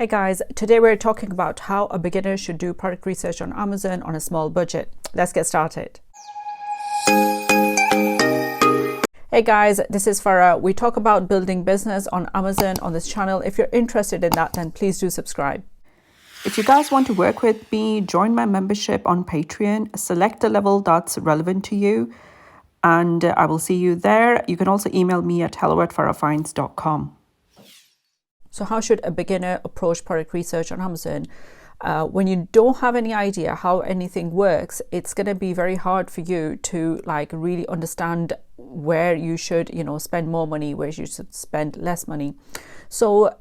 Hey guys, today we're talking about how a beginner should do product research on Amazon on a small budget. Let's get started. Hey guys, this is Farah. We talk about building business on Amazon on this channel. If you're interested in that, then please do subscribe. If you guys want to work with me, join my membership on Patreon, select a level that's relevant to you, and I will see you there. You can also email me at hello@farahfinds.com. So how should a beginner approach product research on Amazon? When you don't have any idea how anything works, it's going to be very hard for you to really understand where you should, spend more money, where you should spend less money. So,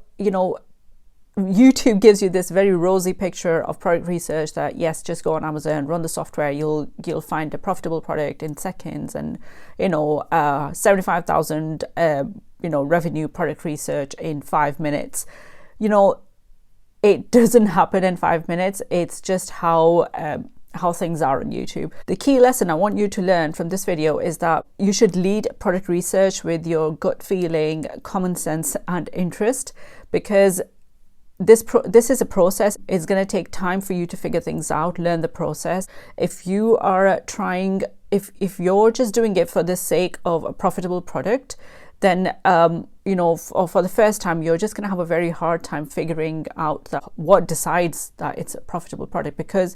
YouTube gives you this very rosy picture of product research that yes, just go on Amazon, run the software, you'll find a profitable product in seconds, and 75,000 revenue product research in 5 minutes. It doesn't happen in 5 minutes. It's just how things are on YouTube. The key lesson I want you to learn from this video is that you should lead product research with your gut feeling, common sense, and interest, because this is a process. It's going to take time for you to figure things out, learn the process. If you are trying, if you're just doing it for the sake of a profitable product, then for the first time, you're just going to have a very hard time figuring out what decides that it's a profitable product, because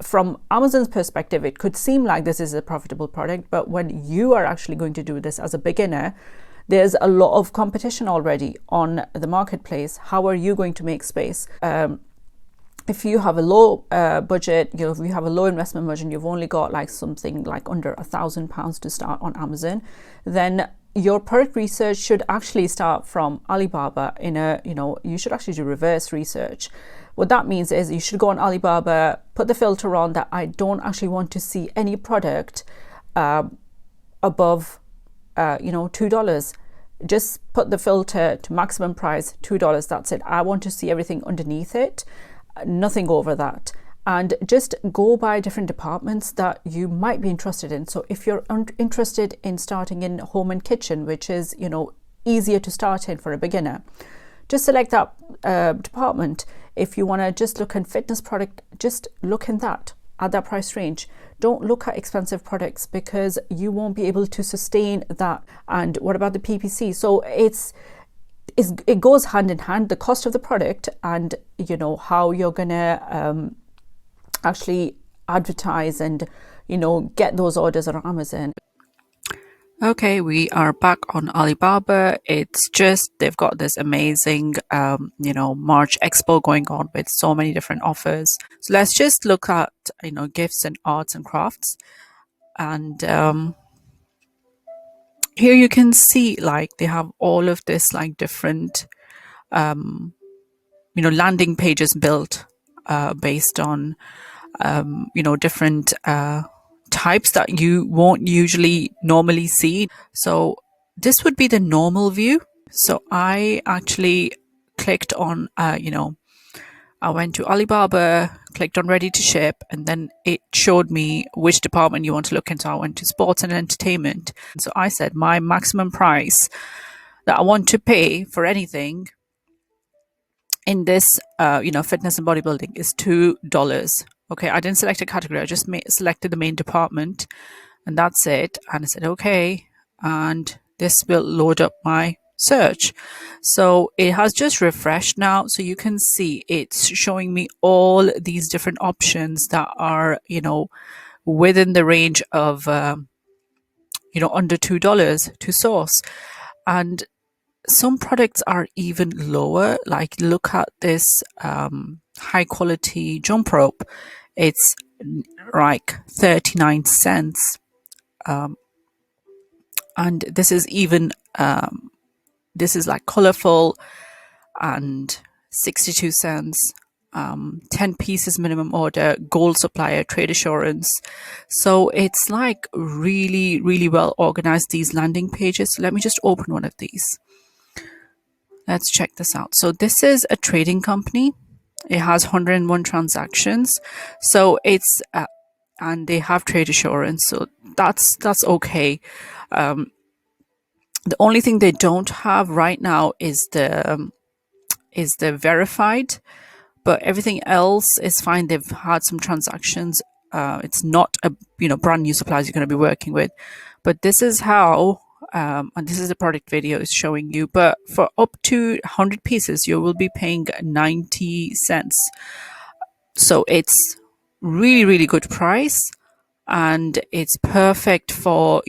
from Amazon's perspective, it could seem like this is a profitable product, but when you are actually going to do this as a beginner, there's a lot of competition already on the marketplace. How are you going to make space? If you have a low budget, if you have a low investment budget, you've only got something like under £1,000 to start on Amazon, then your product research should actually start from Alibaba. You should actually do reverse research. What that means is you should go on Alibaba, put the filter on that I don't actually want to see any product above $2. Just put the filter to maximum price, $2. That's it. I want to see everything underneath it, nothing over that. And just go by different departments that you might be interested in. So if you're interested in starting in home and kitchen, which is easier to start in for a beginner, just select that department. If you want to just look in fitness product, just look in that at that price range. Don't look at expensive products, because you won't be able to sustain that. And what about the PPC? So it goes hand in hand, the cost of the product and how you're gonna actually advertise and get those orders on Amazon. Okay, we are back on Alibaba. It's just they've got this amazing March Expo going on with so many different offers. So let's just look at gifts and arts and crafts. And here you can see they have all of this different landing pages built based on different types that you won't normally see. So this would be the normal view. So I actually clicked on I went to Alibaba, clicked on ready to ship, and then it showed me which department you want to look into. I went to sports and entertainment. So I said my maximum price that I want to pay for anything in this fitness and bodybuilding is $2. Okay, I didn't select a category. I just selected the main department, and that's it. And I said okay, and this will load up my search. So it has just refreshed now, so you can see it's showing me all these different options that are within the range of under $2 to source. And some products are even lower. Look at this high quality jump rope. It's 39 cents. And this is even this is colorful, and 62 cents. 10 pieces minimum order, gold supplier, trade assurance. So it's really, really well organized, these landing pages. So let me just open one of these. Let's check this out. So this is a trading company. It has 101 transactions. So it's and they have trade assurance. So that's okay. The only thing they don't have right now is the is the verified, but everything else is fine. They've had some transactions. It's not a brand new suppliers you're going to be working with, but this is how, and this is the product video is showing you. But for up to 100 pieces, you will be paying 90 cents. So it's really good price, and it's perfect for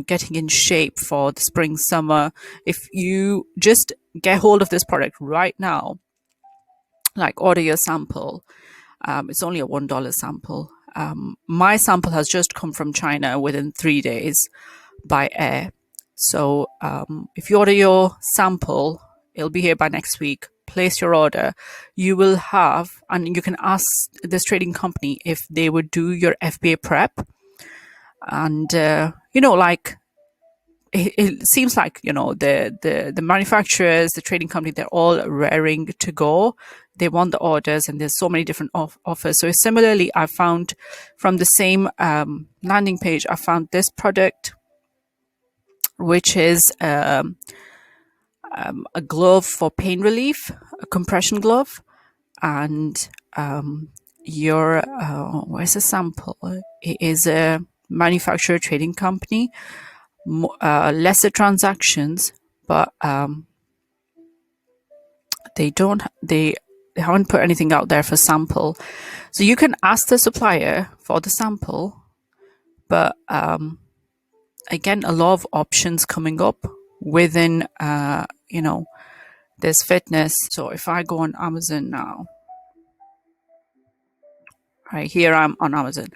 getting in shape for the spring summer. If you just get hold of this product right now, like order your sample. It's only a $1 sample. My sample has just come from China within 3 days by air. So if you order your sample, it'll be here by next week. Place your order. You will have, and you can ask this trading company if they would do your FBA prep. And like it seems like the manufacturers, the trading company, they're all raring to go. They want the orders, and there's so many different offers. So similarly, I found from the same landing page, I found this product, which is a glove for pain relief, a compression glove, and where's the sample? It is a manufacturer trading company, lesser transactions, but they haven't put anything out there for sample. So you can ask the supplier for the sample, but again, a lot of options coming up within this fitness. So if I go on Amazon now, right here I'm on Amazon,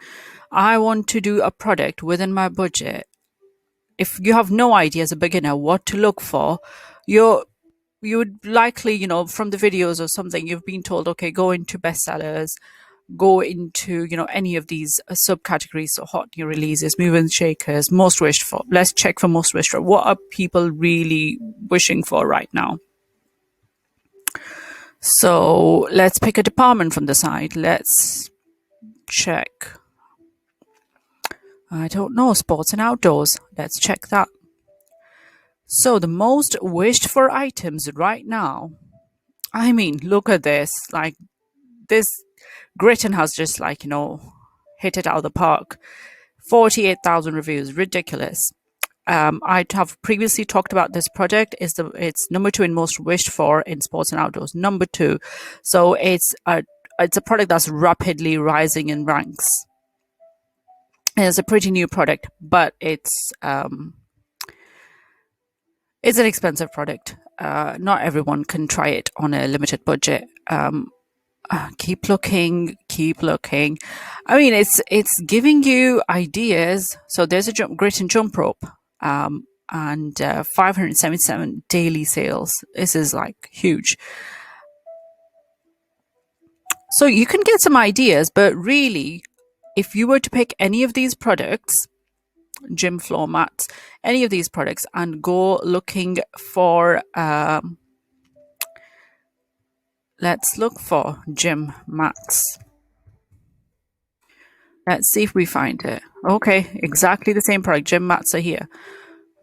I want to do a product within my budget. If you have no idea as a beginner what to look for, you would likely, from the videos or something, you've been told, okay, go into bestsellers, go into, any of these subcategories. So hot new releases, move-in shakers, most wished for. Let's check for most wished for. What are people really wishing for right now? So let's pick a department from the side. Let's check. I don't know, sports and outdoors. Let's check that. So the most wished for items right now, I mean, look at this. Like, this Gritton has just hit it out of the park. 48,000 reviews, ridiculous. I have previously talked about this product. It's number 2 in most wished for in sports and outdoors. Number 2. So it's a product that's rapidly rising in ranks. It's a pretty new product, but it's an expensive product. Not everyone can try it on a limited budget. Keep looking. I mean, it's giving you ideas. So there's a grit and jump rope, and 577 daily sales. This is like huge. So you can get some ideas, but really, if you were to pick any of these products, gym floor mats, any of these products, and go looking for let's look for gym mats. Let's see if we find it. Okay, exactly the same product. Gym mats are here.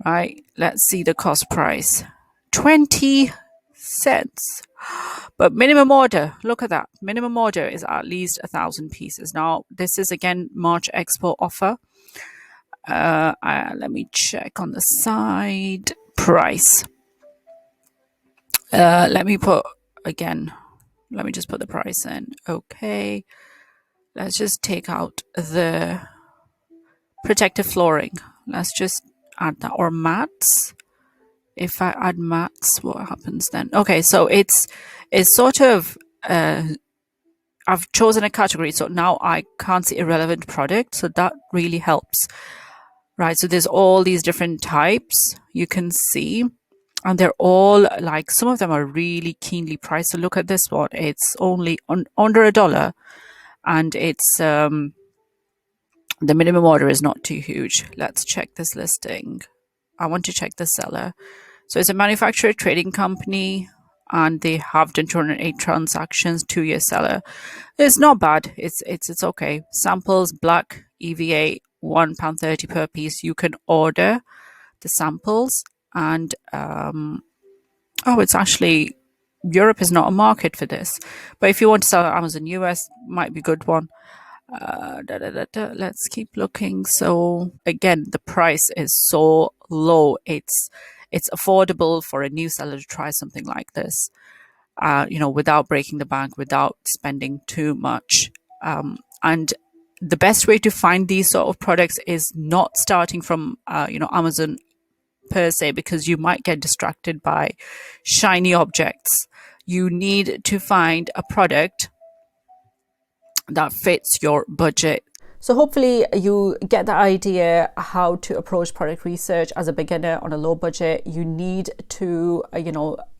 Right, let's see the cost price. 20 cents. But minimum order, look at that. Minimum order is at least 1,000 pieces. Now, this is again March Expo offer. Let me check on the side. Price. Let me just put the price in. Okay. Let's just take out the protective flooring. Let's just add that, or mats. If I add mats, what happens then? Okay, so it's sort of, I've chosen a category, so now I can't see irrelevant product, so that really helps. Right, so there's all these different types you can see, and they're all like, some of them are really keenly priced. So look at this one, it's only under $1, and it's the minimum order is not too huge. Let's check this listing. I want to check the seller. So it's a manufacturer trading company, and they have done 208 transactions, 2-year seller. It's not bad. It's okay. Samples, black, EVA, £1.30 per piece. You can order the samples, and it's actually Europe is not a market for this. But if you want to sell on Amazon US, might be a good one. Let's keep looking. So again, the price is so low. It's affordable for a new seller to try something like this, without breaking the bank, without spending too much. And the best way to find these sort of products is not starting from, Amazon per se, because you might get distracted by shiny objects. You need to find a product that fits your budget. So hopefully you get the idea how to approach product research as a beginner on a low budget. You need to,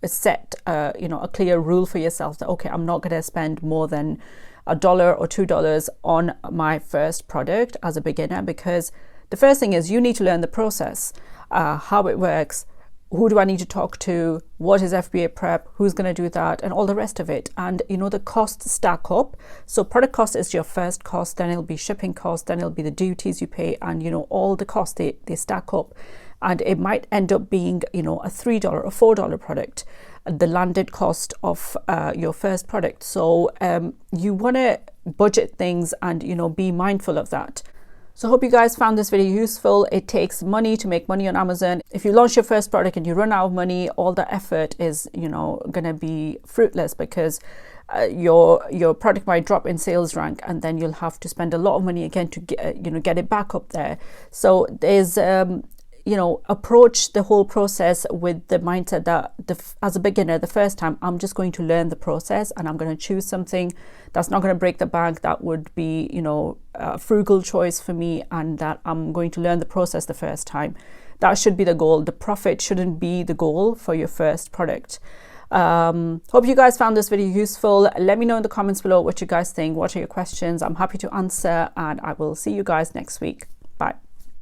set, a clear rule for yourself that, okay, I'm not going to spend more than $1 or $2 on my first product as a beginner, because the first thing is you need to learn the process, how it works. Who do I need to talk to? What is FBA prep? Who's going to do that? And all the rest of it. And, the costs stack up. So product cost is your first cost, then it'll be shipping cost, then it'll be the duties you pay. And, all the costs, they stack up. And it might end up being, a $3 or $4 product, the landed cost of your first product. So you want to budget things and, be mindful of that. So I hope you guys found this video useful. It takes money to make money on Amazon. If you launch your first product and you run out of money, all the effort is, going to be fruitless, because your product might drop in sales rank, and then you'll have to spend a lot of money again to get it back up there. So there's approach the whole process with the mindset that as a beginner, the first time, I'm just going to learn the process, and I'm going to choose something that's not going to break the bank, that would be, a frugal choice for me, and that I'm going to learn the process the first time. That should be the goal. The profit shouldn't be the goal for your first product. Hope you guys found this video useful. Let me know in the comments below what you guys think. What are your questions? I'm happy to answer, and I will see you guys next week. Bye.